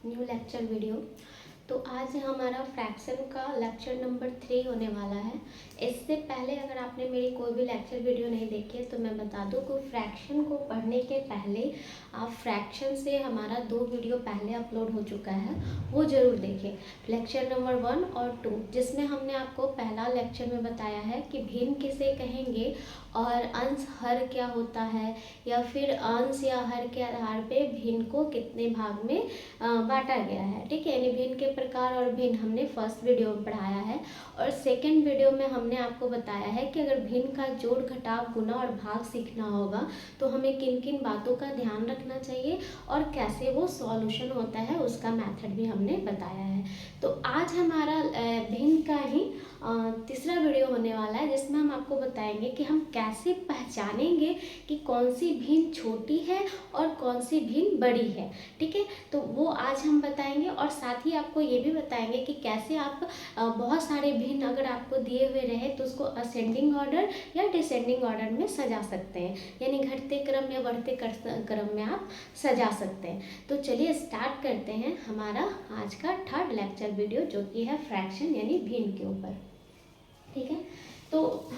New lecture video. तो आज हमारा फ्रैक्शन का लेक्चर नंबर 3 होने वाला है। इससे पहले अगर आपने मेरी कोई भी लेक्चर वीडियो नहीं देखी है तो मैं बता दूं कि फ्रैक्शन को पढ़ने के पहले आप फ्रैक्शन से हमारा 2 वीडियो पहले अपलोड हो चुका है, वो ज़रूर देखें। लेक्चर नंबर 1 और 2, जिसमें हमने आपको पहला लेक्चर में बताया है कि भिन्न किसे कहेंगे और अंश हर क्या होता है, या फिर अंश या हर के आधार पे भिन्न को कितने भाग में बांटा गया है। ठीक है, यानी भिन्न के प्रकार और भिन्न हमने फर्स्ट वीडियो में पढ़ाया है। और सेकंड वीडियो में हमने आपको बताया है कि अगर भिन्न का जोड़ घटाव गुना और भाग सीखना होगा तो हमें किन किन बातों का ध्यान रखना चाहिए और कैसे वो सॉल्यूशन होता है, उसका मेथड भी हमने बताया है। तो आज हमारा भिन्न का ही तीसरा वीडियो होने वाला है, जिसमें हम आपको बताएंगे कि हम कैसे पहचानेंगे कि कौन सी भिन्न छोटी है और कौन सी भिन्न बड़ी है। ठीक है, तो वो आज हम बताएंगे। और साथ ही आपको ये भी बताएंगे कि कैसे आप बहुत सारे भिन्न अगर आपको दिए हुए रहे तो उसको असेंडिंग ऑर्डर या डिसेंडिंग ऑर्डर में सजा सकते हैं, यानी घटते क्रम या बढ़ते क्रम में आप सजा सकते हैं। तो चलिए स्टार्ट करते हैं हमारा आज का थर्ड लेक्चर वीडियो, जो कि है फ्रैक्शन यानी भिन्न के ऊपर। ठीक है, तो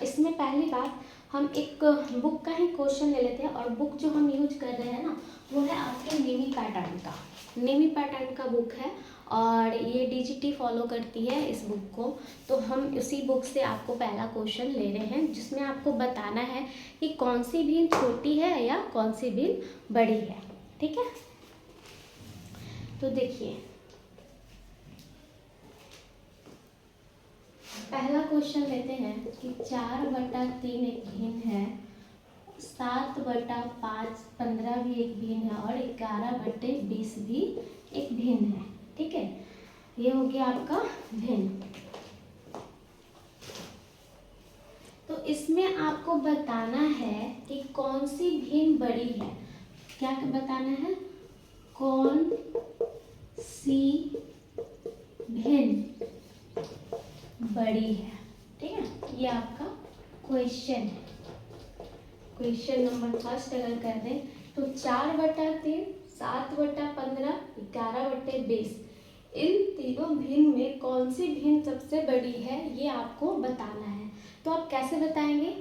इसमें पहली बात हम एक बुक का ही क्वेश्चन ले लेते हैं। और बुक जो हम यूज कर रहे हैं ना, वो है आपके नेमी पैटर्न का। नेमी पैटर्न का बुक है और ये डीजीटी फॉलो करती है इस बुक को। तो हम उसी बुक से आपको पहला क्वेश्चन ले रहे हैं, जिसमें आपको बताना है कि कौन सी भिन्न छोटी है या कौन सी भिन्न बड़ी है। ठीक है, तो देखिए पहला क्वेश्चन लेते हैं कि 4/3 एक भिन्न है, 7/5 15 भी एक भिन्न है और 11/20 भी एक भिन्न है। ठीक है, ये हो गया आपका भिन्न। तो इसमें आपको बताना है कि कौन सी भिन्न बड़ी है। क्या बताना है? कौन सी भिन्न बड़ी है। ठीक है, ये आपका क्वेश्चन है। क्वेश्चन नंबर फर्स्ट अगर कर दें तो 4/3, 7/15, 11/20, इन तीनों भिन्न में कौन सी भिन्न सबसे बड़ी है, ये आपको बताना है। तो आप कैसे बताएंगे?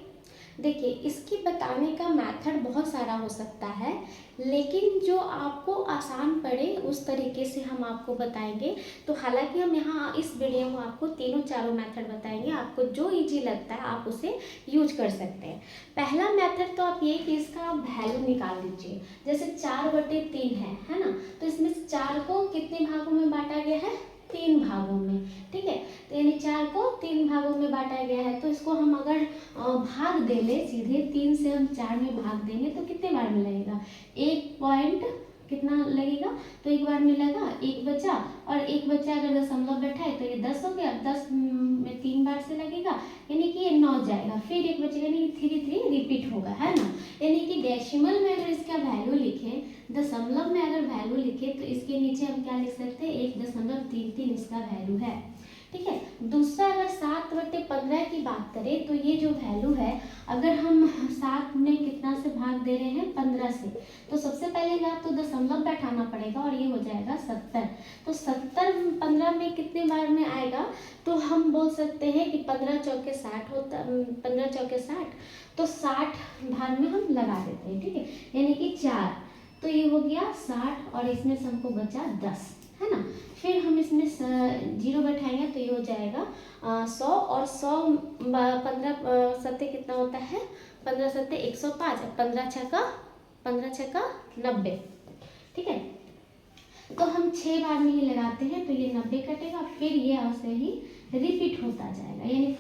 देखिए, इसकी बताने का मेथड बहुत सारा हो सकता है, लेकिन जो आपको आसान पड़े उस तरीके से हम आपको बताएंगे। तो हालांकि हम यहाँ इस वीडियो में आपको तीनों चारों मेथड बताएंगे, आपको जो इजी लगता है आप उसे यूज कर सकते हैं। पहला मेथड तो आप ये कि इसका आप वैल्यू निकाल लीजिए। जैसे 4/3 है ना, तो इसमें 4 को कितने भागों में बांटा गया है? 3 भागों में। ठीक है, तो यानी 4 को 3 भागों में बांटा गया है। तो इसको हम अगर भाग दे ले, सीधे 3 से हम 4 में भाग देंगे तो कितने बार में लगेगा? 1 पॉइंट कितना लगेगा? तो एक बार में लगा, 1 बचा, और 1 बचा अगर दशमलव बैठा है तो ये 10 हो गया। 10 में 3 बार से लगेगा, यानी कि ये 9 जाएगा। फिर 1 बचेगा, यानी 3 रिपीट होगा, है ना। यानी कि डेसिमल में अगर इसका वैल्यू लिखें, दशमलव में अगर वैल्यू लिखें तो इसके नीचे हम क्या लिख सकते हैं? 1.33 इसका वैल्यू है। ठीक है, दूसरा अगर 7/15 की बात करें तो ये जो वैल्यू है, अगर हम 7 में कितना से भाग दे रहे हैं? 15 से, तो सबसे पहले बात तो दशमलव बैठाना पड़ेगा और ये हो जाएगा 70। तो 70 15 में कितने बार में आएगा? तो हम बोल सकते हैं कि 15 चौके 60 होता, 15 चौके 60, तो 60 भाग में हम लगा देते हैं। ठीक है, यानी कि 4, तो ये हो गया 60 और इसमें से हमको बचा 10, है ना। फिर हम इसमें 0 बैठाएंगे तो ये हो जाएगा 100, और 100 15 सत्ते कितना होता है? 15 सत्ते 105, 15 छक्का 90। ठीक है, तो हम 6 बार में ही लगाते हैं तो ये 90 कटेगा, फिर ये ऐसे ही रिपीट होता जाएगा, यानी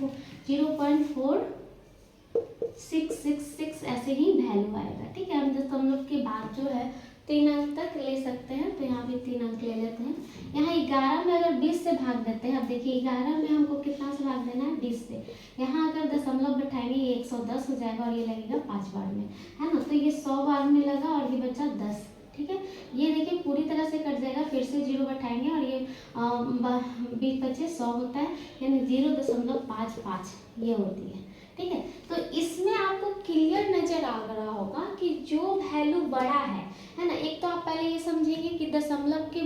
0.4666 ऐसे ही वैल्यू आएगा। ठीक है, हम दशमलव के बाद जो है 3 अंक तक ले सकते हैं, तो यहाँ भी 3 अंक ले लेते हैं। यहाँ 11 में अगर 20 से भाग देते हैं, अब देखिए 11 में हमको कितना से भाग देना है? 20 से। यहाँ अगर दशमलव बैठाएंगे ये 110 हो जाएगा और ये लगेगा 5 बार में, है ना। तो ये 100 बार में लगा और ये बचा 10। ठीक है, ये देखिए पूरी तरह से कट जाएगा, फिर से 0 बैठाएंगे और ये 20 बचे 100 होता है, यानी 0.55 ये होती है। ठीक है, तो इसमें आपको क्लियर नजर आ रहा होगा कि जो वैल्यू बड़ा है ना। एक तो आप पहले ये समझेंगे कि दशमलव के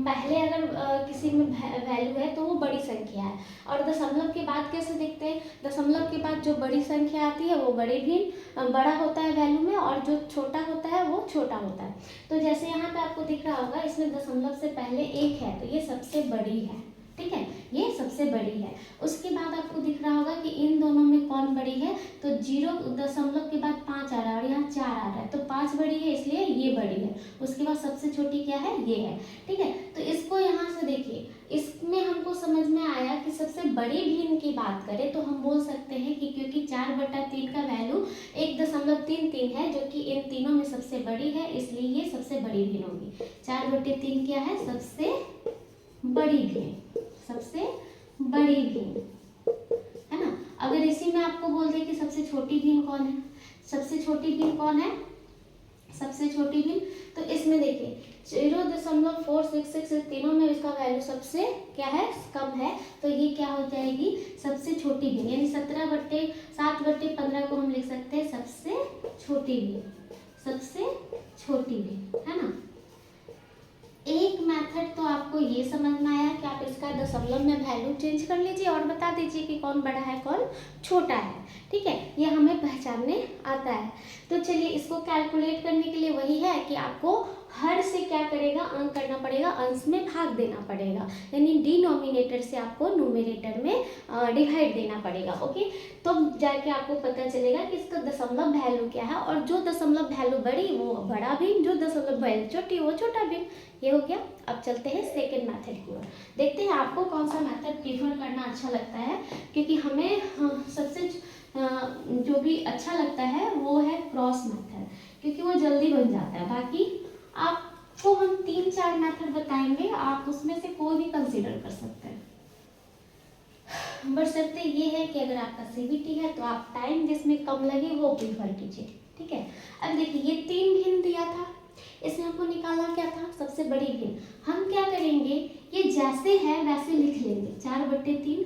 पहले अगर किसी में वैल्यू है तो वो बड़ी संख्या है, और दशमलव के बाद कैसे देखते हैं, दशमलव के बाद जो बड़ी संख्या आती है वो बड़े भी बड़ा होता है वैल्यू में, और जो छोटा होता है वो छोटा होता है। तो जैसे यहाँ पे आपको दिख रहा होगा, इसमें दशमलव से पहले एक है तो ये सबसे बड़ी है, ठीक है, ये सबसे बड़ी है। उसके बाद आपको दिख रहा होगा कि इन दोनों में कौन बड़ी है, तो 0 दशमलव के बाद 5 आ रहा है और यहाँ 4 आ रहा है, तो 5 बड़ी है इसलिए ये बड़ी है। उसके बाद सबसे छोटी क्या है, ये है, ठीक है। तो इसको यहाँ से देखिए, इसमें हमको समझ में आया कि सबसे बड़ी भिन्न की बात करें तो हम बोल सकते हैं कि क्योंकि 4/3 का वैल्यू 1.33 है, जो कि इन तीनों में सबसे बड़ी है, इसलिए ये सबसे बड़ी भिन्न होगी। 4/3 क्या है, सबसे बड़ी भिन्न, सबसे बड़ी भिन्न, है ना। अगर इसी में आपको बोल दे कि सबसे छोटी भिन्न कौन है, सबसे छोटी भिन्न कौन है, सबसे छोटी भिन्न, तो इसमें देखिए 0.466 तीनों में इसका वैल्यू सबसे क्या है, कम है, तो ये क्या हो जाएगी, सबसे छोटी भिन्न, यानी 7/15 को हम लिख सकते हैं सबसे छोटी भिन्न, सबसे छोटी भिन्न, है ना। एक मेथड तो आपको ये समझ में आया कि आप इसका दशमलव में वैल्यू चेंज कर लीजिए और बता दीजिए कि कौन बड़ा है कौन छोटा है, ठीक है, ये हमें पहचानने आता है। तो चलिए इसको कैलकुलेट करने के लिए वही है कि आपको हर से क्या करेगा, अंक करना पड़ेगा, अंश में भाग देना पड़ेगा, यानी डिनोमिनेटर से आपको न्यूमरेटर में डिवाइड देना पड़ेगा, ओके। तो जाके आपको पता चलेगा कि इसका दशमलव वैल्यू क्या है, और जो दशमलव वैल्यू बड़ी वो बड़ा भिन्न, जो दशमलव वैल्यू छोटी वो छोटा भिन्न। ये हो गया। अब चलते हैं सेकेंड मेथड की ओर, देखते हैं आपको कौन सा मेथड प्रीफर करना अच्छा लगता है, क्योंकि हमें सबसे जो भी अच्छा लगता है वो है क्रॉस मेथड, क्योंकि वो जल्दी बन जाता है। बाकी आपको हम 3-4 मेथड बताएंगे, आप उसमें से कोई भी कंसीडर कर सकते हैं, बशर्ते ये है कि अगर आपका सीबीटी है तो आप टाइम जिसमें कम लगे वो प्रीफर कीजिए, ठीक है। अब देखिए ये 3 भिन्न दिया था, इसमें हमको निकालना क्या था, सबसे बड़ी भिन्न। हम क्या करेंगे, ये जैसे है वैसे लिख लेंगे, 4/3,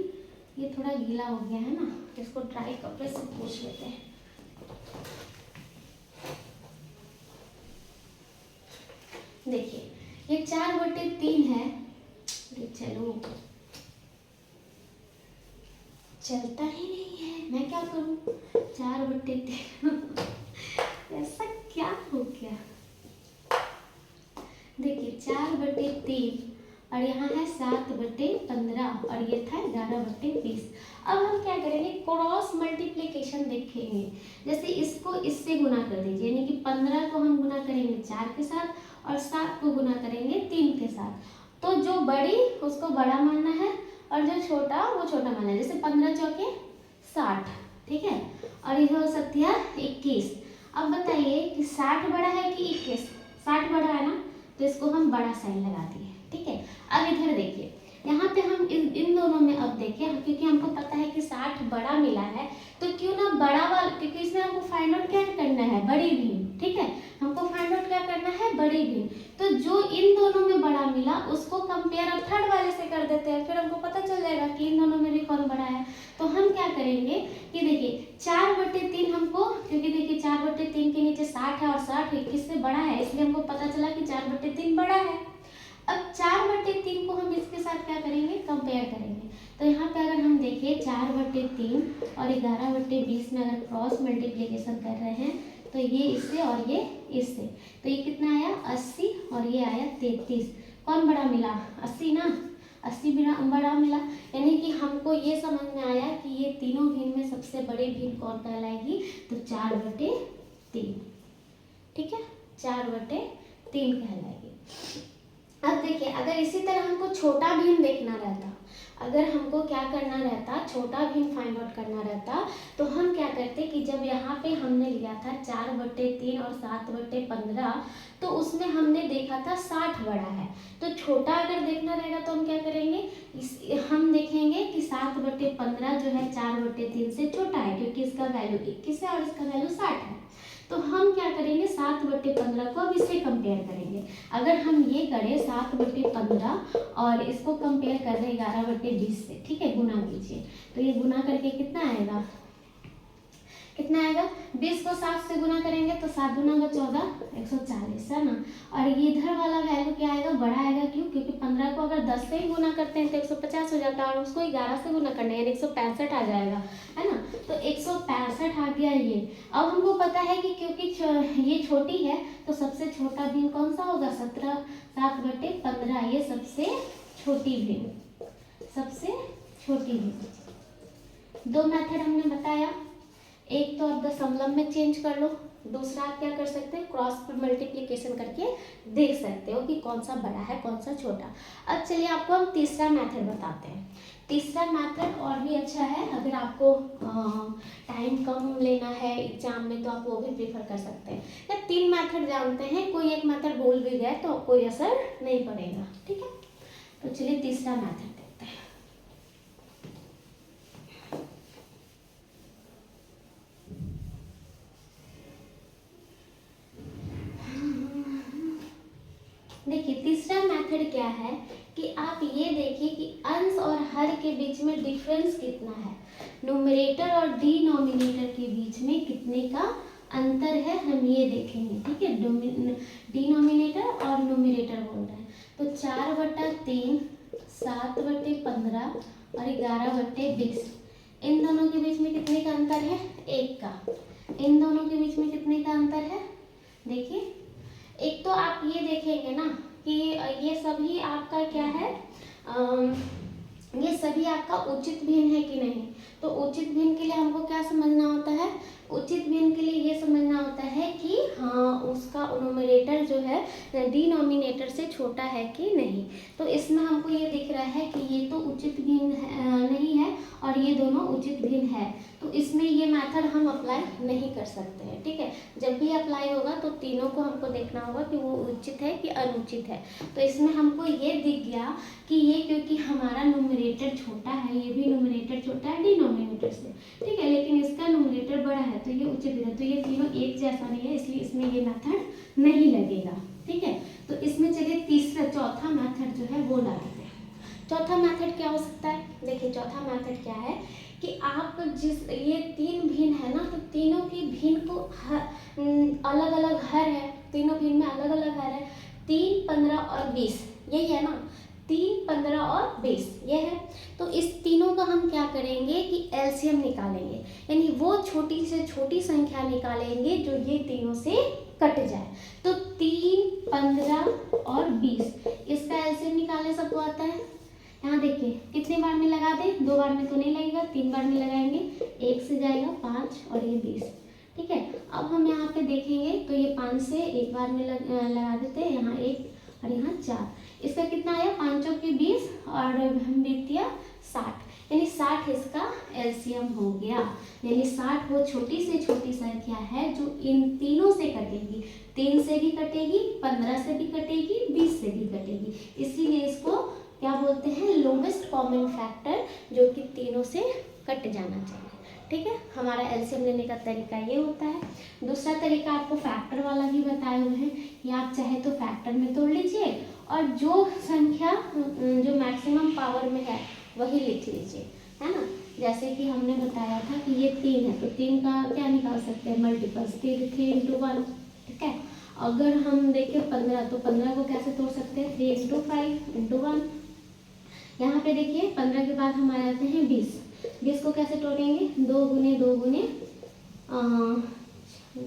ये थोड़ा गीला हो गया है ना, इसको ड्राई कपड़े से पोंछ लेते हैं। देखिए ये 4/3 है, चलो चलता ही नहीं है, मैं क्या करूं, 4/3 ऐसा क्या हो गया। देखिए 4/3 और यहाँ है 7/15 और ये था 11/20। अब हम क्या करेंगे, क्रॉस मल्टीप्लिकेशन देखेंगे। जैसे इसको इससे गुना कर दीजिए, यानी कि 15 को हम गुना करेंगे 4 के साथ और 7 को गुना करेंगे 3 के साथ। तो जो बड़ी उसको बड़ा मानना है और जो छोटा वो छोटा मानना है। जैसे 15 चौके 60, ठीक है, और ये हो सकती है 21। अब बताइए कि 60 बड़ा है कि 21, 60 बड़ा है ना, तो इसको हम बड़ा साइन लगा दिए, ठीक है। अब इधर देखिए, यहाँ पे हम इन दोनों में अब देखें, क्योंकि हमको पता है कि 60 बड़ा मिला है, तो क्यों ना बड़ा वाला, क्योंकि इसमें हमको फाइंड आउट क्या करना है, बड़ी भिन्न, ठीक है, हमको फाइंड आउट क्या करना है, बड़ी भिन्न। तो जो इन दोनों में बड़ा मिला उसको कंपेयर अब थर्ड वाले से कर देते हैं, फिर हमको पता चल जाएगा कि इन दोनों में भी कौन बड़ा है। तो हम क्या करेंगे कि देखिए 4/3 हमको, क्योंकि देखिए 4/3 के नीचे 60 है और 60 21 से बड़ा है, इसलिए हमको पता चला कि 4/3 बड़ा है। अब 4/3 को हम इसके साथ क्या करेंगे, कंपेयर करेंगे। तो यहाँ पे अगर हम देखें 4/3 और 11/20 में अगर क्रॉस मल्टीप्लिकेशन कर रहे हैं तो ये इससे और ये इससे, तो ये कितना आया 80 और ये आया 33। कौन बड़ा मिला, 80 ना, 80 बड़ा मिला। यानी कि हमको ये समझ में आया कि ये तीनों भिन्न में सबसे बड़ी भिन्न कौन कहलाएगी, तो 4/3, ठीक है, 4/3 कहलाएगी। अब देखिए अगर इसी तरह हमको छोटा भिन्न देखना रहता, अगर हमको क्या करना रहता, छोटा भिन्न फाइंड आउट करना रहता, तो हम क्या करते कि जब यहाँ पे हमने लिया था 4/3 और 7/15, तो उसमें हमने देखा था 60 बड़ा है। तो छोटा अगर देखना रहेगा तो हम क्या करेंगे, हम देखेंगे कि 7/15 जो है 4/3 से छोटा है, क्योंकि इसका वैल्यू 21 है और इसका वैल्यू 60 है। तो हम क्या करेंगे, 7/15 को अब इससे कंपेयर करेंगे। अगर हम ये करें 7/15 और इसको कंपेयर कर रहे 11/20 से, ठीक है, गुना कीजिए, तो ये गुना करके कितना आएगा, कितना आएगा, 20 को 7 से गुना करेंगे तो 7 दूना 14, 140 है ना। और ये इधर वाला वैल्यू क्या आएगा, बड़ा आएगा, क्यों, क्योंकि 15 को अगर 10 से ही गुना करते हैं तो 150 हो जाता है, और उसको 11 से गुना करना है यानी 165 आ जाएगा, है ना। तो 165 आ गया ये। अब हमको पता है कि क्योंकि ये छोटी है तो सबसे छोटा भिन्न कौन सा होगा, 7/15, ये सबसे छोटी भिन्न, सबसे छोटी भिन्न। 2 मेथड हमने बताया, एक तो आप दशमलव में चेंज कर लो, दूसरा आप क्या कर सकते हैं, क्रॉस मल्टीप्लिकेशन करके देख सकते हो कि कौन सा बड़ा है कौन सा छोटा। अब चलिए आपको हम तीसरा मेथड बताते हैं। तीसरा मेथड और भी अच्छा है, अगर आपको टाइम कम लेना है एग्जाम में तो आप वो भी प्रीफर कर सकते हैं। या 3 मेथड जानते हैं, कोई एक मेथड भूल भी गए तो कोई असर नहीं पड़ेगा, ठीक है। तो चलिए तीसरा मेथड देखते हैं। देखिए तीसरा मेथड क्या है कि आप ये देखिए कि अंश और हर के बीच में डिफरेंस कितना है, न्यूमरेटर और डिनोमिनेटर के बीच में कितने का अंतर है, हम ये देखेंगे, ठीक है। डिनोमिनेटर और न्यूमरेटर बोल रहे हैं, तो 4/3, 7/15 और 11/20, इन दोनों के बीच में कितने का अंतर है, 1 का। इन दोनों के बीच में कितने का अंतर है, देखिए। एक तो आप ये देखेंगे ना कि ये सभी आपका क्या है, ये सभी आपका उचित भिन्न है कि नहीं। तो उचित भिन्न के लिए हमको क्या समझना होता है, उचित भिन्न के लिए ये समझना होता है कि हाँ उसका न्यूमरेटर जो है डिनोमिनेटर से छोटा है कि नहीं। तो इसमें हमको ये दिख रहा है कि ये तो उचित भिन्न नहीं है और ये दोनों उचित भिन्न है, तो इसमें ये मेथड हम अप्लाई नहीं कर सकते हैं, ठीक है। जब भी अप्लाई होगा तो तीनों को हमको देखना होगा कि वो उचित है कि अनुचित है। तो इसमें हमको ये दिख गया कि ये क्योंकि हमारा न्यूमरेटर छोटा है, ये भी न्यूमरेटर छोटा है डिनोमिनेटर से, ठीक है, लेकिन इसका न्यूमरेटर बड़ा है तो ये उचित है। तो ये तीनों एक जैसा नहीं है, इसलिए इसमें ये मेथड नहीं लगेगा, ठीक है। तो इसमें चलिए चौथा मेथड जो है वो लगाते हैं। चौथा मेथड क्या हो सकता है, देखिए चौथा मेथड क्या है कि आप ये 3 भिन्न है ना, तो तीनों के भिन्न को अलग अलग हर है, तीनों भिन्न में अलग अलग हर है, 3, 15 और 20, यही है ना, 3, 15 और 20 ये है। तो इस तीनों का हम क्या करेंगे कि एलसीएम निकालेंगे, यानी वो छोटी से छोटी संख्या निकालेंगे जो ये तीनों से कट जाए। तो 3, 15 और 20, इसका एलसीएम निकालने सबको आता है। यहाँ देखिए कितने बार में लगा दें, 2 बार में तो नहीं लगेगा, 3 बार में लगाएंगे, 1 से जाएगा 5 और ये 20, ठीक है। अब हम यहाँ पे देखेंगे तो ये 5 से 1 बार में लगा देते हैं, यहाँ 1 और यहाँ 4, इसका कितना आया, 5 चौके 20 और द्वितीय 60, यानी 60 इसका एलसीएम हो गया। यानी 60 वो छोटी से छोटी संख्या है जो इन तीनों से कटेगी, 3 से भी कटेगी, 15 से भी कटेगी, 20 से भी कटेगी, इसीलिए इसको क्या बोलते हैं, लोवेस्ट कॉमन फैक्टर, जो कि तीनों से कट जाना चाहिए, ठीक है। हमारा एलसीएम लेने का तरीका ये होता है। दूसरा तरीका आपको फैक्टर वाला भी बताए हुए हैं कि आप चाहे तो फैक्टर में तोड़ लीजिए और जो संख्या जो मैक्सिमम पावर में है वही लिख लीजिए, है ना। जैसे कि हमने बताया था कि ये 3 है तो 3 का क्या निकाल सकते हैं, मल्टीपल्स, 3 × 1, ठीक है। अगर हम देखें 15 तो 15 को कैसे तोड़ सकते हैं, 3 × 5 × 1। यहाँ पे देखिए 15 के बाद हम आ जाते हैं 20 को कैसे तोड़ेंगे, 2 × 2 ×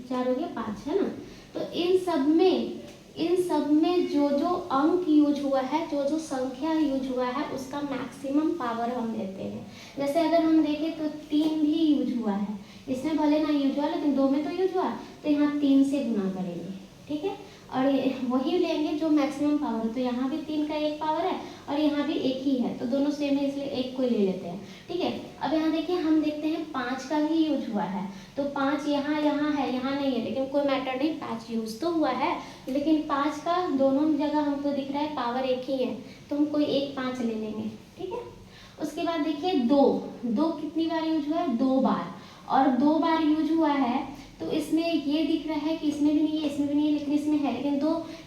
4 हो गया 5, है ना। तो इन सब में जो जो अंक यूज हुआ है, जो जो संख्या यूज हुआ है उसका मैक्सिमम पावर हम लेते हैं। जैसे अगर हम देखें तो 3 भी यूज हुआ है, इसमें भले ना यूज हुआ लेकिन 2 में तो यूज हुआ, तो यहाँ 3 से गुना करेंगे, ठीक है, और वही लेंगे जो मैक्सिमम पावर है। तो यहाँ भी 3 का 1 पावर है और यहाँ भी 1 ही है, तो दोनों सेम है इसलिए 1 को ले लेते हैं, ठीक है। अब यहाँ देखिए हम देखते हैं 5 का भी यूज हुआ है, तो 5 यहाँ है, यहाँ नहीं है, लेकिन कोई मैटर नहीं, 5 यूज तो हुआ है, लेकिन 5 का दोनों जगह हमको दिख रहा है पावर 1 ही है, तो हम कोई 1 5 ले लेंगे, ठीक है। उसके बाद देखिए 2 कितनी बार यूज हुआ है, 2 बार, और 2 बार यूज हुआ है तो इसमें ये दिख रहा है कि इसमें भी नहीं है, इसमें भी नहीं है, लेकिन इसमें है, लेकिन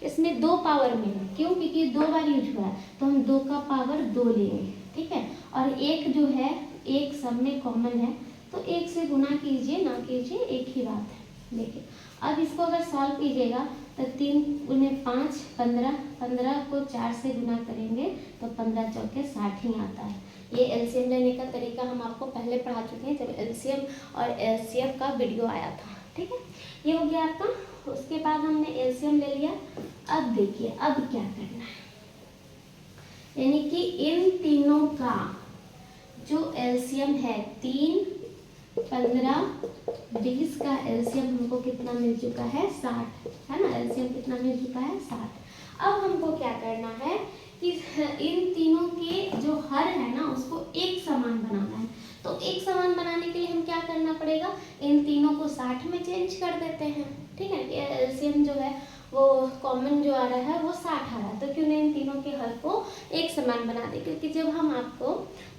इसमें 2 पावर में है, क्यों, क्योंकि 2 बार यूज हुआ है, तो हम 2 का पावर 2 लेंगे, ठीक है। और 1 जो है 1 सब में कॉमन है, तो 1 से गुना कीजिए, ना कीजिए, एक ही बात है। देखिए अब इसको अगर सॉल्व कीजिएगा तो 3 गुने 5 15, 15 को 4 से गुना करेंगे तो 15 चौके 60 ही आता है। ये एलसीएम लेने का तरीका हम आपको पहले पढ़ा चुके हैं जब एलसीएम और एलसीएम का वीडियो आया था। ठीक है, ये हो गया आपका। उसके बाद हमने एलसीएम ले लिया। अब देखिए अब क्या करना है, यानी कि इन तीनों का जो एलसीएम है 3, 15, 20 का एलसीएम हमको कितना मिल चुका है 60, है ना। एलसीएम कितना मिल चुका है 60। अब हमको क्या करना है कि इन तीनों के जो हर है ना उसको एक समान बनाना है। तो एक समान बनाने के लिए हम क्या करना पड़ेगा, इन तीनों को 60 में चेंज कर देते हैं। ठीक है, एलसीएम जो है वो कॉमन जो आ रहा है वो 60 आ रहा है, तो क्यों नहीं इन तीनों के हर को एक समान बना दे। क्योंकि जब हम आपको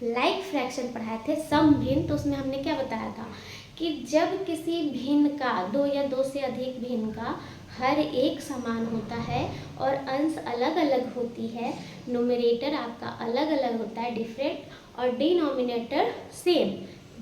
लाइक फ्रैक्शन पढ़ाए थे सम भिन्न, तो उसमें हमने क्या बताया था कि जब किसी भिन्न का 2 या 2 से अधिक भिन्न का हर एक समान होता है और अंश अलग अलग होती है, न्यूमरेटर आपका अलग अलग होता है डिफरेंट, और डिनोमिनेटर सेम,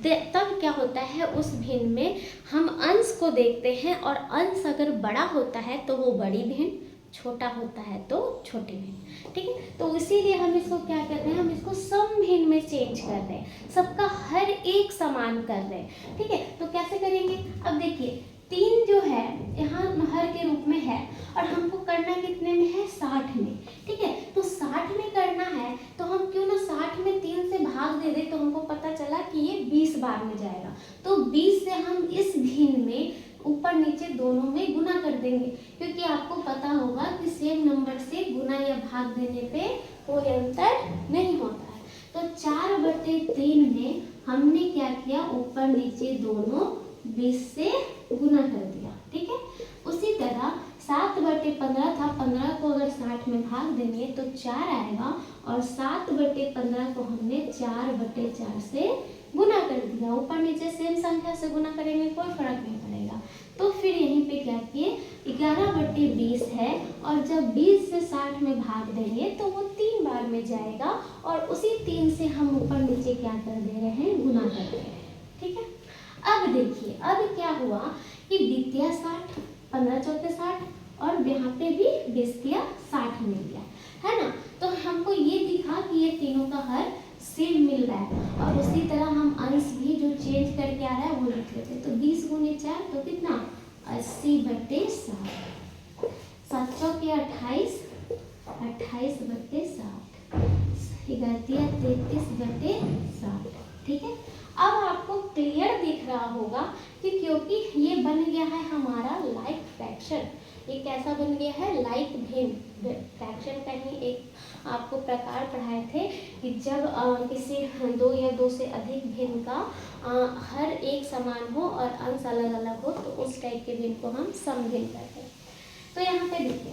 तब क्या होता है उस भिन्न में हम अंश को देखते हैं, और अंश अगर बड़ा होता है तो वो बड़ी भिन्न, छोटा होता है तो छोटी भिन्न। ठीक है, तो इसीलिए हम इसको क्या कर रहे हैं, हम इसको सम भिन्न में चेंज कर रहे हैं, सबका हर एक समान कर रहे हैं। ठीक है, तो कैसे करेंगे, अब देखिए 3 जो है यहाँ हर के रूप में है और हमको करना कितने में है 60 में। ठीक है, तो 60 में करना है तो हम क्यों ना 60 में 3 से भाग दे दे, तो हमको पता चला कि ये 20 बार में जाएगा। तो 20 से हम इस भिन्न में ऊपर नीचे दोनों में गुना कर देंगे, क्योंकि आपको पता होगा कि सेम नंबर से गुना या भाग देने पे कोई अंतर नहीं होता है। तो 4/3 में हमने क्या किया, ऊपर नीचे दोनों 20 से गुना कर दिया। ठीक है, उसी तरह 7/15 था, 15 को अगर 60 में भाग देंगे तो 4 आएगा, और 7/15 को हमने 4/4 से गुना कर दिया। ऊपर नीचे सेम संख्या से गुना करेंगे कोई फर्क नहीं पड़ेगा। तो फिर यहीं पे क्या किए, 11/20 है, और जब 20 से 60 में भाग देंगे तो वो 3 बार में जाएगा, और उसी 3 से हम ऊपर नीचे क्या कर दे रहे हैं, गुना कर दे रहे हैं। ठीक है, अब देखिए अब क्या हुआ कि द्वितीय 60, 15 चौके 60, और यहाँ पे भी द्वितीय 60 मिल गया, है ना। तो हमको ये दिखा कि ये तीनों का हर सेम मिल रहा है, और उसी तरह हम अंश भी जो चेंज करके आ रहा है वो लिख लेते हैं। तो 20 गुने 4 तो कितना 80/60, 7 चौके 28, 28/60, 33/60। ठीक है, अब आपको क्लियर दिख रहा होगा कि क्योंकि ये बन गया है हमारा लाइक फ्रैक्शन। ये कैसा बन गया है, लाइक भिन्न फ्रैक्शन का ही एक आपको प्रकार पढ़ाए थे कि जब किसी 2 या 2 से अधिक भिन्न का हर एक समान हो और अंश अलग अलग हो, तो उस टाइप के भिन्न को हम सम भिन्न कहते हैं। तो यहाँ पे देखिए,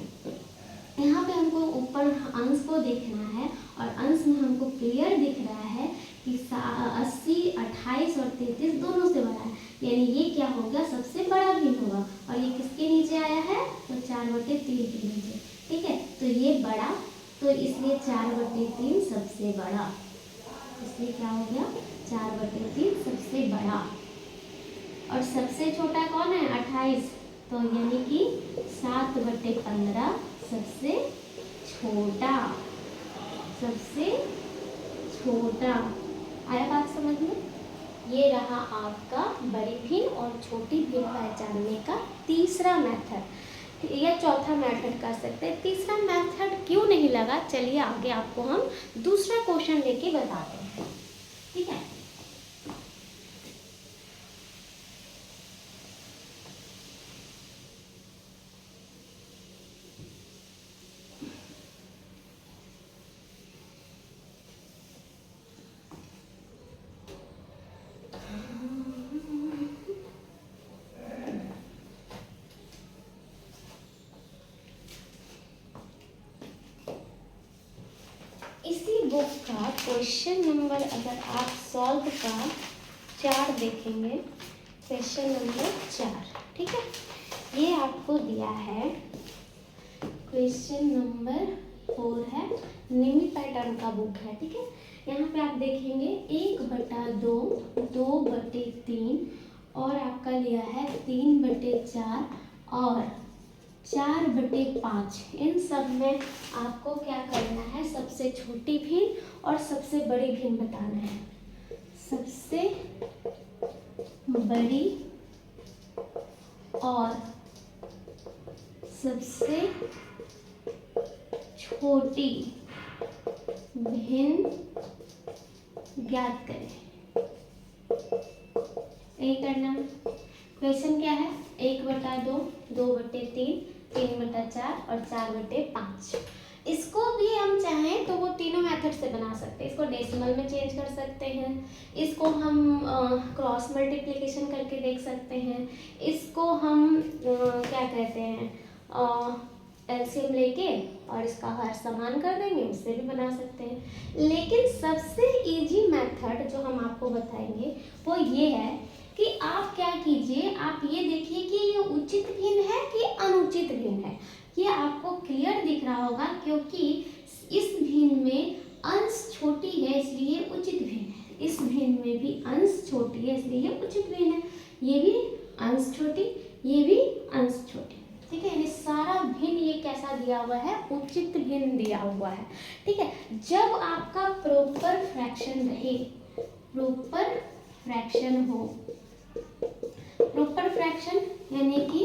यहाँ पे हमको ऊपर अंश को देखना है, और अंश में हमको क्लियर दिख रहा है कि 80, 28 और 33 दोनों से बड़ा है, यानी ये क्या होगा, सबसे बड़ा भिन्न होगा। और ये किसके नीचे आया है, तो 4/3 के नीचे। ठीक है, तो ये बड़ा, तो इसलिए 4/3 सबसे बड़ा, इसलिए क्या हो गया 4/3 सबसे बड़ा। और सबसे छोटा कौन है, 28, तो यानी कि 7/15 सबसे छोटा, सबसे छोटा। आया बात समझ में। ये रहा आपका बड़ी भिन्न और छोटी भिन्न पहचानने का तीसरा मेथड, या चौथा मेथड कर सकते हैं। तीसरा मेथड क्यों नहीं लगा, चलिए आगे आपको हम दूसरा क्वेश्चन लेके बताते हैं। ठीक है, बुक का क्वेश्चन नंबर अगर आप सॉल्व का 4 देखेंगे, क्वेश्चन नंबर 4, ठीक है, ये आपको दिया है। क्वेश्चन नंबर 4 है, निमी पैटर्न का बुक है। ठीक है, यहाँ पे आप देखेंगे 1/2, 2/3 और आपका लिया है 3/4 और 4/5। इन सब में आपको क्या करना है, सबसे छोटी भिन्न और सबसे बड़ी भिन्न बताना है। सबसे बड़ी और सबसे छोटी भिन्न ज्ञात करें। यही करना है। क्वेश्चन क्या है, 1/2, 2/3, 3/4 और 4/5। इसको भी हम चाहें तो वो तीनों मेथड से बना सकते हैं। इसको डेसिमल में चेंज कर सकते हैं, इसको हम क्रॉस मल्टीप्लिकेशन करके देख सकते हैं, इसको हम क्या कहते हैं एलसीएम लेके और इसका हर समान कर देंगे, उससे भी बना सकते हैं। लेकिन सबसे इजी मेथड जो हम आपको बताएंगे वो ये है कि आप क्या कीजिए, आप ये देखिए कि ये उचित भिन्न है कि अनुचित भिन्न है। ये आपको क्लियर दिख रहा होगा क्योंकि इस भिन्न में अंश छोटी है इसलिए उचित भिन्न है, इस भिन्न में भी अंश छोटी है इसलिए उचित भिन्न है, ये भी अंश छोटी, ये भी अंश छोटी। ठीक है, यानी सारा भिन्न ये कैसा दिया हुआ है, उचित भिन्न दिया हुआ है। ठीक है, जब आपका प्रॉपर फ्रैक्शन रहे, प्रॉपर फ्रैक्शन हो, प्रॉपर फ्रैक्शन यानी कि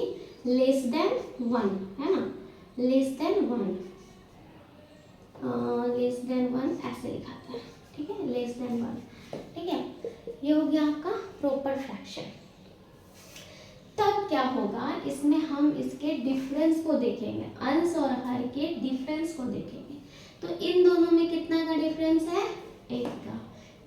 लेस देन 1 है ना, लेस देन 1, लेस देन 1 ऐसे लिखा था। ठीक है, लेस देन 1। ठीक है, ये हो गया आपका प्रॉपर फ्रैक्शन। तब क्या होगा, इसमें हम इसके डिफरेंस को देखेंगे, अंश और हर के डिफरेंस को देखेंगे। तो इन दोनों में कितना का डिफरेंस है, 1 का,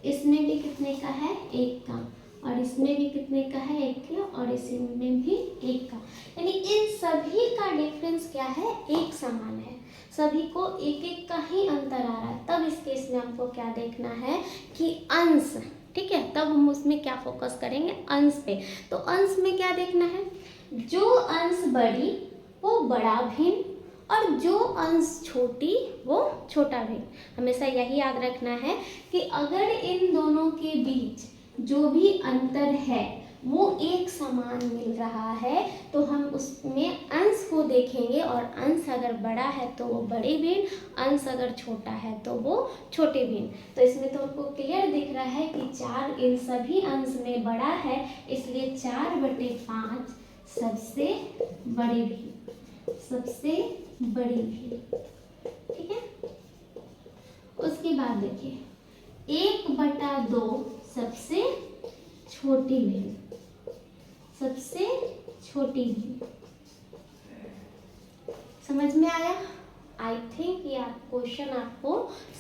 इसमें भी कितने का है, 1 का, और इसमें भी कितने का है, 1 का, और इसमें भी 1 का। यानी इन सभी का डिफरेंस क्या है, एक समान है, सभी को 1-1 का ही अंतर आ रहा है। तब इस केस में हमको क्या देखना है कि अंश, ठीक है, तब हम उसमें क्या फोकस करेंगे, अंश पे। तो अंश में क्या देखना है, जो अंश बड़ी वो बड़ा भिन्न और जो अंश छोटी वो छोटा भिन्न। हमेशा यही याद रखना है कि अगर इन दोनों के बीच जो भी अंतर है वो एक समान मिल रहा है तो हम उसमें अंश को देखेंगे, और अंश अगर बड़ा है तो वो बड़ी भिन्न, अंश अगर छोटा है तो वो छोटे भिन्न। तो इसमें तो आपको क्लियर दिख रहा है कि 4 इन सभी अंश में बड़ा है, इसलिए 4/5 सबसे बड़ी भिन्न, सबसे बड़ी भिन्न। ठीक है, उसके बाद देखिए 1/2 सबसे छोटी भिन्न, सबसे छोटी भिन्न। समझ में आया? आई थिंक ये क्वेश्चन आपको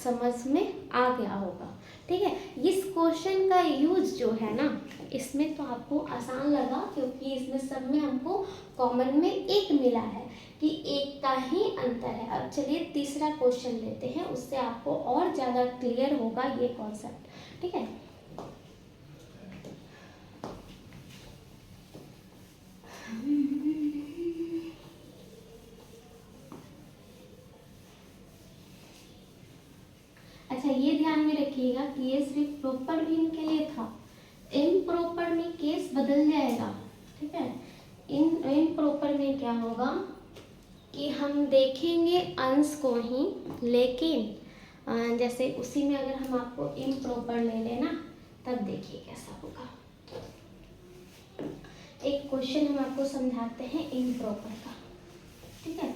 समझ में आ गया होगा। ठीक है, इस क्वेश्चन का यूज जो है ना, इसमें तो आपको आसान लगा क्योंकि इसमें सब में हमको कॉमन में 1 मिला है कि 1 का ही अंतर है। अब चलिए तीसरा क्वेश्चन लेते हैं, उससे आपको और ज़्यादा क्लियर होगा ये कॉन्सेप्ट। ठीक है, अच्छा ये ध्यान में रखिएगा कि ये सिर्फ प्रॉपर भिन्न के लिए था, इम्प्रॉपर में केस बदल जाएगा। ठीक है, इम्प्रॉपर में क्या होगा कि हम देखेंगे अंश को ही, लेकिन जैसे उसी में अगर हम आपको इम्प्रॉपर ले लेना तब देखिए कैसा होगा। एक क्वेश्चन हम आपको समझाते हैं इम्प्रॉपर का। ठीक है,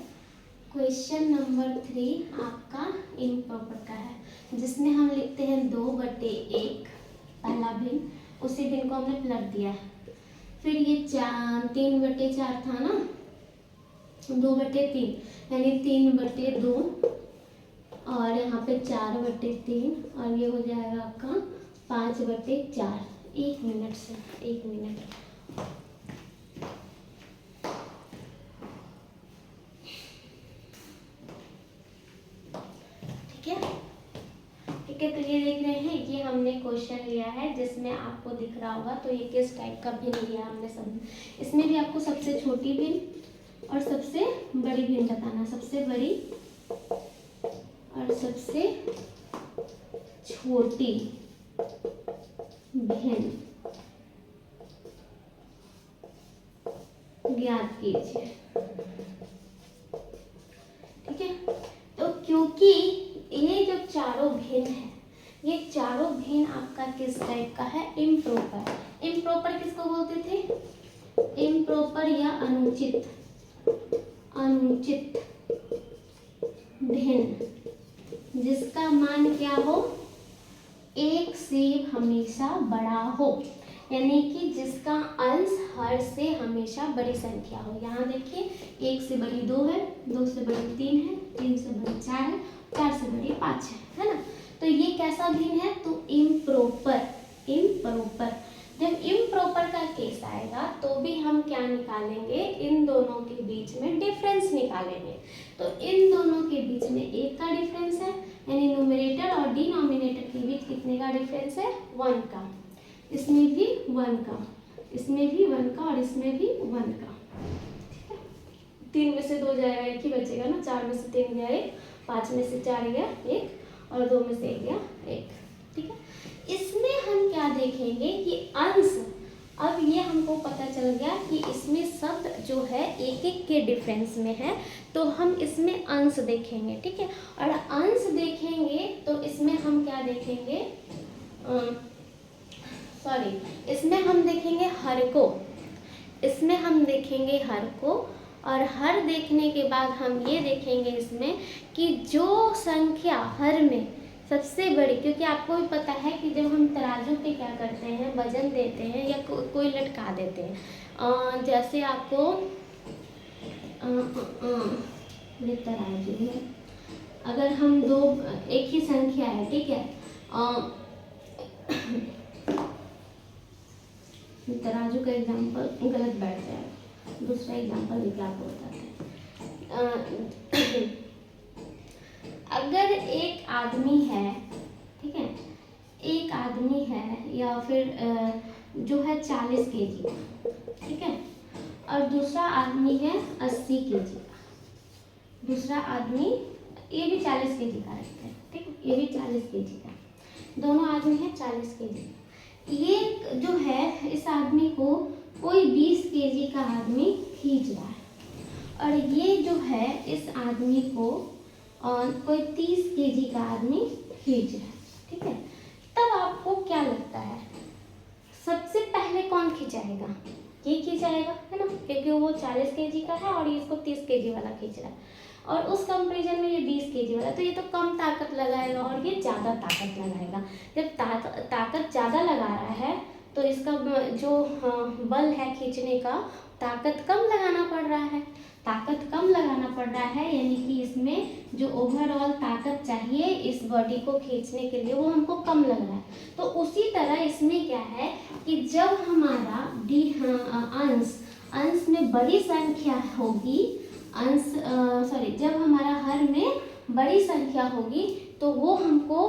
क्वेश्चन नंबर 3 आपका इम्प्रॉपर का है, जिसमें हम लिखते हैं 2/1 पहला भिन्न, उसी भिन्न को हमने पलट दिया है। फिर ये 3/4 था ना, 2/3 यानी 3/2 और यहाँ पे 4/3 और ये हो जाएगा आपका 5/4। 1 मिनट से 1 मिनट। ठीक है, तो ये देख रहे हैं, ये हमने क्वेश्चन लिया है जिसमें आपको दिख रहा होगा। तो ये किस टाइप का भिन्न लिया हमने सब, इसमें भी आपको सबसे छोटी भिन्न और सबसे बड़ी भिन्न बताना, सबसे बड़ी और सबसे छोटी भिन्न ज्ञात कीजिए। ठीक है, तो क्योंकि ये जो चारों भिन्न है, ये चारों भिन्न आपका किस टाइप का है? इम्प्रॉपर। इम्प्रॉपर किसको बोलते थे? इम्प्रॉपर या अनुचित, अनुचित भिन्न, जिसका मान क्या हो? एक से हमेशा बड़ा हो, यानी कि जिसका अंश हर से हमेशा बड़ी संख्या हो। यहाँ देखिए, एक से बड़ी 2 है, 2 से बड़ी 3 है, 3 से बड़ी 4 है, 4 से बड़ी 5 है ना? तो ये कैसा भिन्न है? तो इम्प्रॉपर। इम्प्रॉपर, जब इम्प्रॉपर का केस आएगा तो भी हम क्या निकालेंगे? इन दोनों के बीच में डिफरेंस निकालेंगे। तो इन दोनों के बीच में 1 का डिफरेंस है, यानी न्यूमरेटर और डिनोमिनेटर के बीच कितने का डिफरेंस है? 1 का। इसमें भी 1 का, इसमें भी 1 का और इसमें भी 1 का। ठीक है, 3 में से 2 जाएगा, 1 ही बचेगा ना। 4 में से 3 गया 1, 5 में से 4 गया 1 और 2 में से 1 गया 1। ठीक है, इसमें हम क्या देखेंगे कि अंश, अब ये हमको पता चल गया कि इसमें शब्द जो है 1-1 के डिफरेंस में है, तो हम इसमें अंश देखेंगे। ठीक है, और अंश देखेंगे तो इसमें हम क्या देखेंगे? इसमें हम देखेंगे हर को, इसमें हम देखेंगे हर को, और हर देखने के बाद हम ये देखेंगे इसमें कि जो संख्या हर में सबसे बड़ी, क्योंकि आपको भी पता है कि जब हम तराजू पे क्या करते हैं, वजन देते हैं या कोई लटका देते हैं, जैसे आपको ये तराजू है, अगर हम एक ही संख्या है, ठीक है, तराजू का एग्जाम्पल गलत बैठ जाएगा, दूसरा एग्जाम्पल लेके आपको बताते हैं। अगर एक आदमी है, ठीक है, एक आदमी है या फिर जो है 40 kg का, ठीक है, और दूसरा आदमी है 80 kg का, दूसरा आदमी, ये भी 40 kg का रखते हैं, ठीक, ये भी 40 kg का, दोनों आदमी है 40 kg। ये जो है, इस आदमी को कोई 20 kg का आदमी खींच रहा है, और ये जो है इस आदमी को और कोई 30 kg का आदमी खींच रहा है। ठीक है, तब आपको क्या लगता है सबसे पहले कौन खिंचाएगा? ये खिंचाएगा, है ना, क्योंकि वो 40 kg का है और ये इसको 30 kg वाला खींच रहा है, और उस कंपेरिजन में ये 20 kg वाला, तो ये तो कम ताकत लगाएगा और ये ज़्यादा ताकत लगाएगा। जब ताकत ज़्यादा लगा रहा है तो इसका जो बल है खींचने का, ताकत कम लगाना पड़ रहा है, ताकत कम लगाना पड़ रहा है, यानी कि इसमें जो ओवरऑल ताकत चाहिए इस बॉडी को खींचने के लिए वो हमको कम लग रहा है। तो उसी तरह इसमें क्या है कि जब हमारा अंश में बड़ी संख्या होगी, जब हमारा हर में बड़ी संख्या होगी तो वो हमको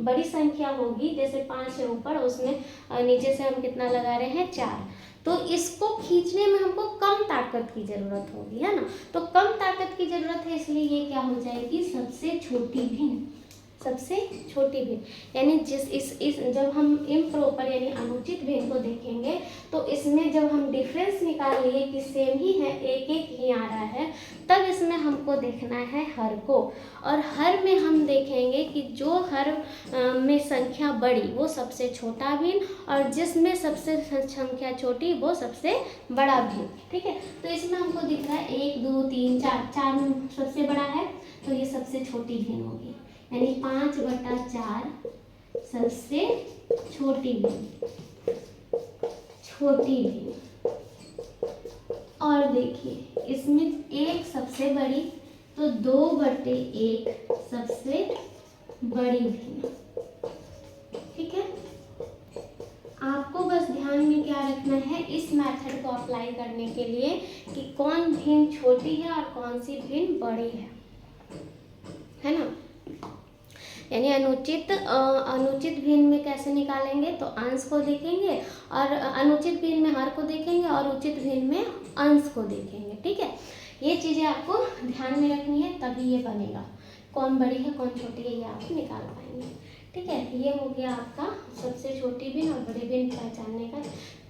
बड़ी संख्या होगी, जैसे 5 से ऊपर, उसमें नीचे से हम कितना लगा रहे हैं 4, तो इसको खींचने में हमको कम ताकत की ज़रूरत होगी, है ना। तो कम ताकत की ज़रूरत है, इसलिए ये क्या हो जाएगी? सबसे छोटी भिन्न, सबसे छोटी भिन्न, यानी जब हम इम्प्रॉपर यानी अनुचित भिन्न को देखेंगे तो इसमें जब हम डिफरेंस निकाल लिए कि सेम ही है, 1-1 ही आ रहा है, तब इसमें हमको देखना है हर को, और हर में हम देखेंगे कि जो हर में संख्या बड़ी वो सबसे छोटा भिन्न, और जिसमें सबसे संख्या छोटी वो सबसे बड़ा भिन्न। ठीक है, तो इसमें हमको दिख रहा है 1 2 3 4 में सबसे बड़ा है, तो ये सबसे छोटी भिन्न होगी, यानी 5/4 सबसे छोटी भिन्न, छोटी भिन्न। और देखिए इसमें 1 सबसे बड़ी, तो 2/1 सबसे बड़ी भिन्न। ठीक है, आपको बस ध्यान में क्या रखना है इस मेथड को अप्लाई करने के लिए कि कौन भिन्न छोटी है और कौन सी भिन्न बड़ी है ना। यानी अनुचित भिन्न में कैसे निकालेंगे? तो अंश को देखेंगे, और अनुचित भिन्न में हर को देखेंगे, और उचित भिन्न में अंश को देखेंगे। ठीक है, ये चीज़ें आपको ध्यान में रखनी है, तभी ये बनेगा। कौन बड़ी है कौन छोटी है ये आप निकाल पाएंगे। ठीक है, ये हो गया आपका सबसे छोटी भिन्न और बड़ी भिन्न पहचानने का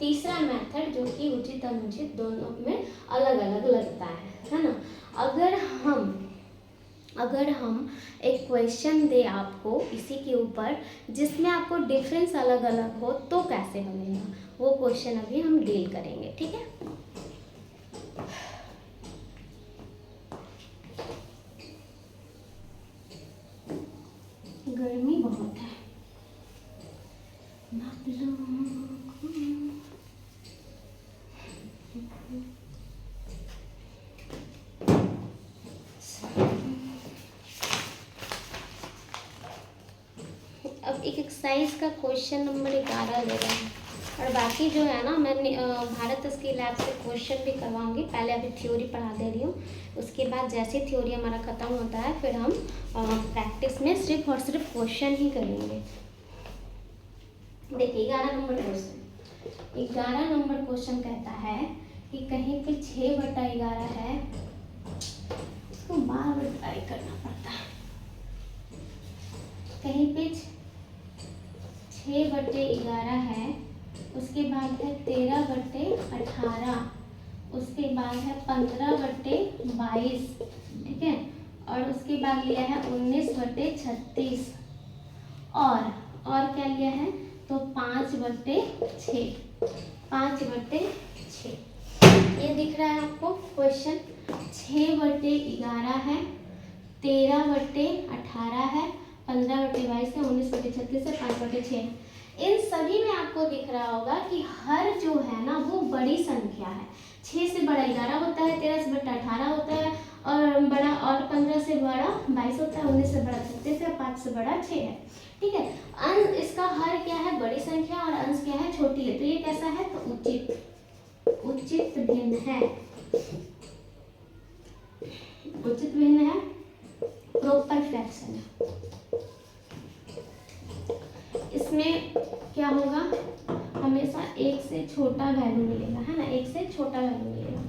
तीसरा मेथड, जो कि उचित अनुचित दोनों में अलग अलग लगता है ना। अगर हम एक क्वेश्चन दे आपको इसी के ऊपर जिसमें आपको डिफरेंस अलग अलग हो तो कैसे बनेगा, वो क्वेश्चन अभी हम डील करेंगे। ठीक है, गर्मी बहुत है। अब एक एक्सरसाइज का क्वेश्चन नंबर 11 ले रहे हैं, और बाकी जो है ना मैं भारत स्किल लैब से क्वेश्चन भी करवाऊंगी। पहले अभी थ्योरी पढ़ा दे रही हूँ, उसके बाद जैसे थ्योरी हमारा ख़त्म होता है फिर हम प्रैक्टिस में सिर्फ और सिर्फ क्वेश्चन ही करेंगे। देखिए 11 नंबर क्वेश्चन कहता है कि कहीं पे 6/11 है, उसको बार बार ट्राई करना पड़ता है। कहीं पे 6/11 है, उसके बाद है 13/18, उसके बाद है 15/22, ठीक है, और उसके बाद लिया है 19/36, और क्या लिया है तो 5/6, 5/6। ये दिख रहा है आपको क्वेश्चन। 6/11 है, 13/18 है, 15/22 है, 19/36 है, 5/6 है। इन सभी में आपको दिख रहा होगा कि हर जो है ना वो बड़ी संख्या है। 6 से बड़ा 11 होता है, 13 से बड़ा 18 होता है, और 15 से बड़ा 22 होता है, 19 से बड़ा 36 है, 5 से बड़ा 6 है। ठीक है, अंश इसका हर क्या है बड़ी संख्या और अंश क्या है छोटी है। तो ये कैसा है तो उचित भिन्न है, उचित भिन्न है, प्रॉपर फ्रैक्शन है। इसमें क्या होगा, हमेशा एक से छोटा वैल्यू मिलेगा, है ना, एक से छोटा वैल्यू मिलेगा।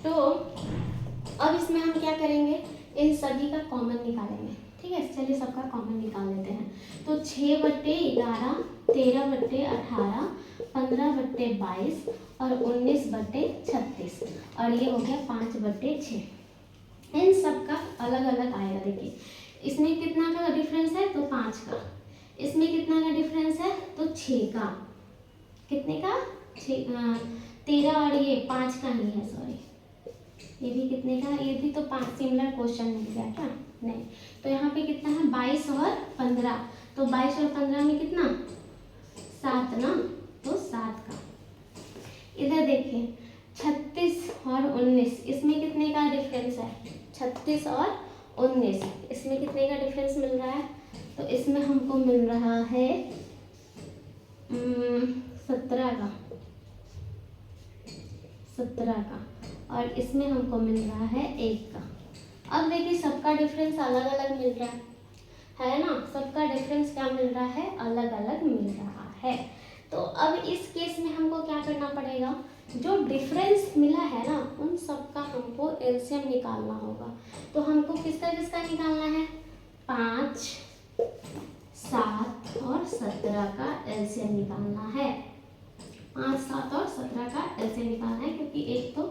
तो अब इसमें हम क्या करेंगे, इन सभी का कॉमन निकालेंगे। ठीक है, चलिए सबका कॉमन निकाल लेते हैं। तो 6/11, 13/18, 15/22 और 19/36, और ये हो गया 5/6। इन सब का अलग अलग आएगा। देखिए इसमें कितना का डिफरेंस है तो 5 का, इसमें कितना का डिफरेंस है तो 6 का, कितने का 13, और ये 5 का नहीं है, सॉरी, ये भी कितने का, ये भी तो 5। सिमिलर क्वेश्चन मिल गया क्या, नहीं। तो यहाँ पे कितना है 22 और 15, तो 22 और 15 में कितना 7 ना, तो 7 का। इधर देखिए 36 और 19, इसमें कितने का डिफरेंस है 36 और 19, इसमें कितने का डिफरेंस मिल रहा है तो इसमें हमको मिल रहा है 17 का, 17 का, और इसमें हमको मिल रहा है 1 का। अब देखिए सबका डिफरेंस अलग अलग मिल रहा है ना, सबका डिफरेंस क्या मिल रहा है अलग अलग मिल रहा है। तो अब इस केस में हमको क्या करना पड़ेगा, जो डिफरेंस मिला है ना उन सबका हमको एलसीएम निकालना होगा। तो हमको किसका किसका निकालना है, 5, 7 और 17 का एलसीएम निकालना है। 5, 7 और 17 का एलसीएम निकालना है, क्योंकि एक तो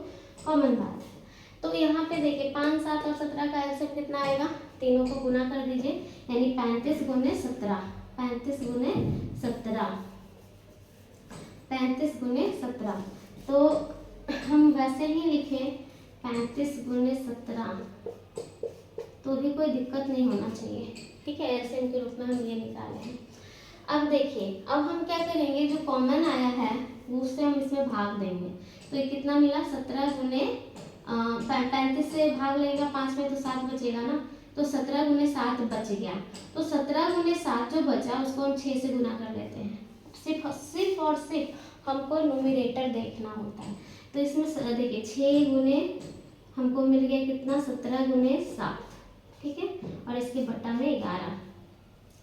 कॉमन बात है। तो यहाँ पे देखिए 5, 7 और 17 का एलसीएम कितना आएगा, तीनों को गुना कर दीजिए, यानी 35 गुने 17, 35 गुने 17, 35 गुने 17। तो हम वैसे ही लिखें 35 गुने 17, तो भी कोई दिक्कत नहीं होना चाहिए। ठीक है, एलसीएम के रूप में हम ये निकाले हैं। अब देखिए अब हम क्या करेंगे, जो कॉमन आया है वो उससे हम इसमें भाग देंगे। तो ये कितना मिला 17 गुने 35 से भाग लेगा 5 में तो 7 बचेगा ना, तो 17 गुने 7 बच गया। तो 17 गुने 7 जो बचा उसको हम 6 से गुना कर लेते हैं। सिर्फ और सिर्फ हमको न्यूमरेटर देखना होता है। तो इसमें देखिए 6 गुने हमको मिल गया कितना 17 गुने 7, ठीक है, और इसके बट्टा में 11।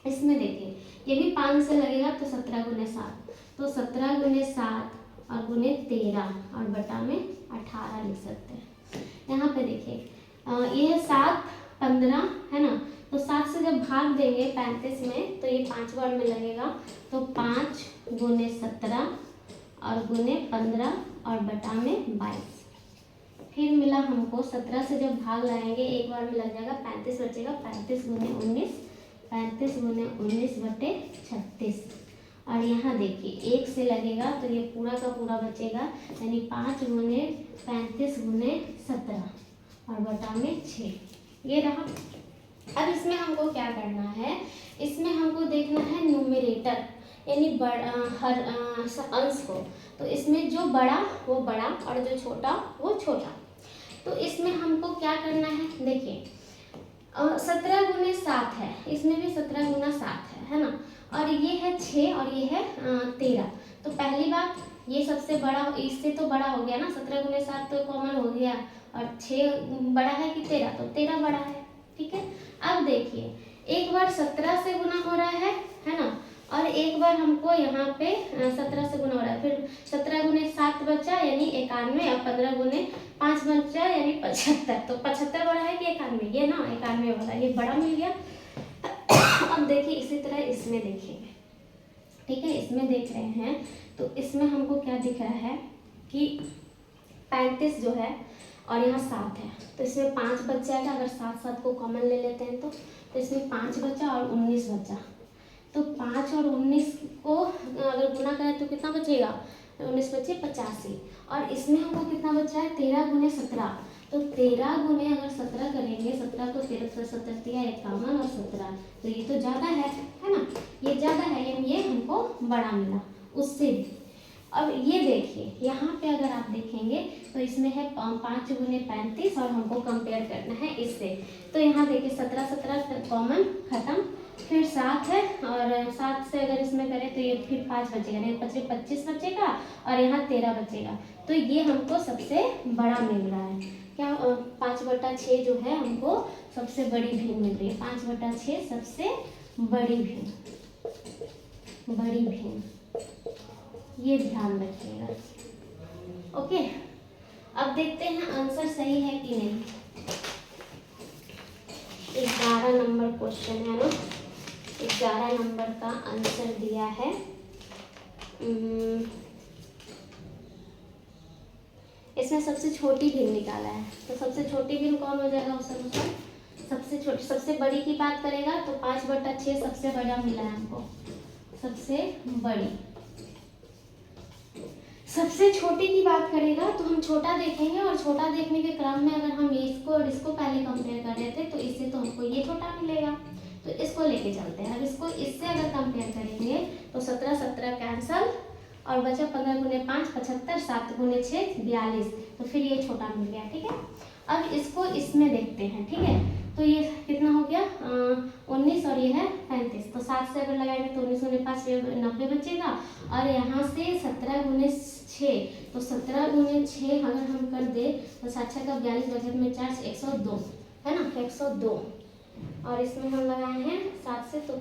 इसमें देखिए ये भी 5 से लगेगा तो 17 गुने 7, तो 17 गुने 7 और गुने 13 और बटा में 18 लिख सकते हैं। यहाँ पे देखिए ये है 7 15 है ना, तो 7 से जब भाग देंगे 35 में तो ये 5 बार में लगेगा, तो 5 गुने 17 और गुने 15 और बटा में 22। फिर मिला हमको 17 से जब भाग लाएंगे एक बार में लग जाएगा 35 बचेगा, 35 गुने 19, 35 गुने 19 बटे 36। और यहाँ देखिए 1 से लगेगा तो ये पूरा का पूरा बचेगा, यानी 5 गुने 35 गुने 17 और बटा में 6, ये रहा। अब इसमें हमको क्या करना है, इसमें हमको देखना है न्यूमरेटर यानी हर अंश को। तो इसमें जो बड़ा वो बड़ा और जो छोटा वो छोटा। तो इसमें हमको क्या करना है, देखिए 17 गुने 7 है, इसमें भी 17 गुना 7 है ना, और ये है 6 और ये है 13। तो पहली बात ये सबसे बड़ा, इससे तो बड़ा हो गया ना, 17 गुने 7 तो कॉमन हो गया, और 6 बड़ा है कि 13, तो 13 बड़ा है, ठीक है। अब देखिए एक बार 17 से गुना हो रहा है ना, और एक बार हमको यहाँ पे 17 से गुना हो रहा है, फिर 17 गुने 7 बचा यानी 91, और 15 गुने 5 बचा यानी 75। तो 75 बड़ा है कि 91, ये ना 91 वाला, ये बड़ा मिल गया। अब देखिए इसी तरह इसमें देखेंगे, ठीक है, इसमें देख रहे हैं तो इसमें हमको क्या दिख रहा है कि 35 जो है और यहाँ 7 है, तो इसमें 5 बच जाएगा। अगर 7 को कॉमन ले लेते हैं तो इसमें 5 बचा और 19 बचा, तो 5 और 19 को अगर गुना करें तो कितना बचेगा, 19 बचे 85। और इसमें हमको कितना बचा है, 13 गुने 17, तो 13 गुने अगर 17 करेंगे, 17 को 13 से 17 दिया 51 और 17, तो ये तो ज़्यादा है ना, ये ज़्यादा है, यानी ये हमको बड़ा मिला उससे भी। अब ये देखिए यहाँ पे अगर आप देखेंगे तो इसमें है 5 गुने 35 और हमको कंपेयर करना है इससे। तो यहाँ देखिए 17 कॉमन खत्म, फिर 7 है और 7 से अगर इसमें करें तो ये फिर 5 बचेगा, नहीं 25 बचेगा और यहाँ 13 बचेगा। तो ये हमको सबसे बड़ा मिल रहा है, क्या 5/6 जो है हमको सबसे बड़ी भिन्न मिल रही है, 5/6 सबसे बड़ी भिन्न, ये ध्यान रखिएगा। ओके, अब देखते हैं आंसर सही है कि नहीं। 11 नंबर क्वेश्चन है ना, 11 नंबर का आंसर दिया है इसमें सबसे छोटी भिन्न निकाला है, तो सबसे छोटी भिन्न कौन हो जाएगा उस अनुसार, सबसे छोटी, सबसे बड़ी की बात करेगा तो 5/6 सबसे बड़ा मिला है हमको, सबसे बड़ी। सबसे छोटी की बात करेगा तो हम छोटा देखेंगे, और छोटा देखने के क्रम में अगर हम इसको और इसको पहले कंपेयर कर लेते तो इससे तो हमको ये छोटा मिलेगा, तो इसको लेके चलते हैं। अब इसको इससे अगर कंपेयर करेंगे तो 17 कैंसल और बचा 15 गुने 5 75, 7 गुने 6 42, तो फिर ये छोटा मिल गया, ठीक है। अब इसको इसमें देखते हैं, ठीक है, तो ये कितना हो गया 19 और ये है 35, तो 7 से अगर लगाएंगे तो 19 गुने 5 90 बचेगा, और यहाँ से 17 गुने 6, तो 17 गुने 6 अगर हम कर दे तो 7 का 42 बचत में 4 102 है ना, 102, और इसमें हम लगाए हैं 7 से तो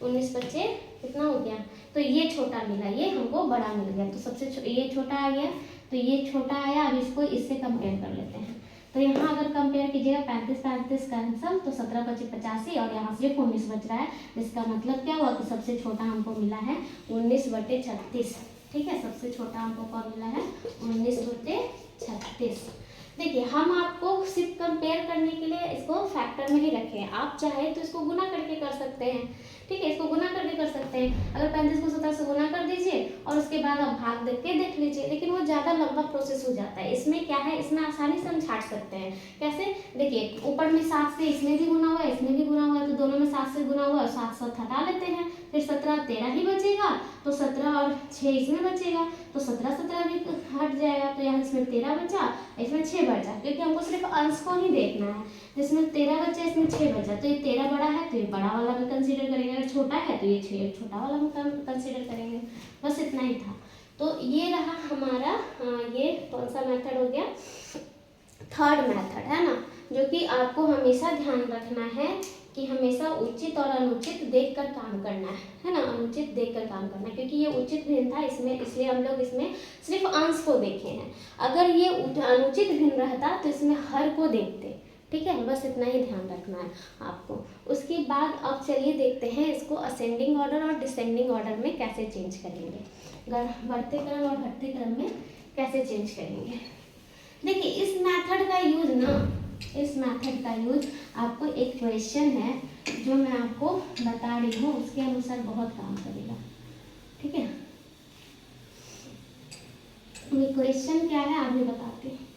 19 बचे कितना हो गया, तो ये छोटा मिला, ये हमको बड़ा मिल गया, तो सबसे ये छोटा आ गया, तो ये छोटा आया। अब इसको इससे कंपेयर कर लेते हैं, तो यहाँ अगर कंपेयर कीजिएगा 35 कैंसल, तो 17 बचे 85 और यहाँ सिर्फ 19 बच रहा है, जिसका मतलब क्या हुआ कि सबसे छोटा हमको मिला है 19/36, ठीक है। सबसे छोटा हमको कौन मिला है 19/36। देखिए हम आपको सिर्फ कंपेयर करने के लिए इसको फैक्टर में ही रखे हैं, आप चाहे तो इसको गुना करके कर सकते हैं, ठीक है, इसको गुना करके कर सकते हैं। अगर 35 को 17 से गुना कर दीजिए और उसके बाद आप भाग देके देख लीजिए, लेकिन वो ज़्यादा लंबा प्रोसेस हो जाता है। इसमें क्या है, इसमें आसानी से हम छाट सकते हैं। कैसे, देखिए ऊपर में 7 से इसमें भी गुना हुआ है, इसमें भी गुना हुआ है, तो दोनों में 7 से गुना हुआ है, 7 हटा लेते हैं, फिर 17 13 ही बचेगा, तो 17 और 6 इसमें बचेगा, तो 17 भी हट जाएगा, तो यहाँ इसमें 13 बचा, इसमें 6 बचा, क्योंकि हमको सिर्फ अंश को ही देखना है। जिसमें 13 बचा इसमें 6 बचा, तो ये 13 बड़ा है तो ये बड़ा वाला भी कंसीडर करेंगे, अगर छोटा है तो ये 6 छोटा वाला भी कंसीडर करेंगे। बस इतना ही था। तो ये रहा हमारा ये कौन सा मेथड हो गया, थर्ड मेथड है ना, जो कि आपको हमेशा ध्यान रखना है कि हमेशा उचित और अनुचित देखकर काम करना है ना, अनुचित देखकर काम करना है, क्योंकि ये उचित भिन्न था इसमें, इसलिए हम लोग इसमें सिर्फ अंश को देखे हैं। अगर ये अनुचित भिन्न रहता तो इसमें हर को देखते, ठीक है, बस इतना ही ध्यान रखना है आपको। उसके बाद अब चलिए देखते हैं इसको असेंडिंग ऑर्डर और डिसेंडिंग ऑर्डर में कैसे चेंज करेंगे, बढ़ते क्रम और घटते क्रम में कैसे चेंज करेंगे। देखिए इस मेथड का यूज आपको एक क्वेश्चन है जो मैं आपको बता रही हूँ उसके अनुसार बहुत काम करेगा। ठीक है, ये क्वेश्चन क्या है आगे बताते हैं।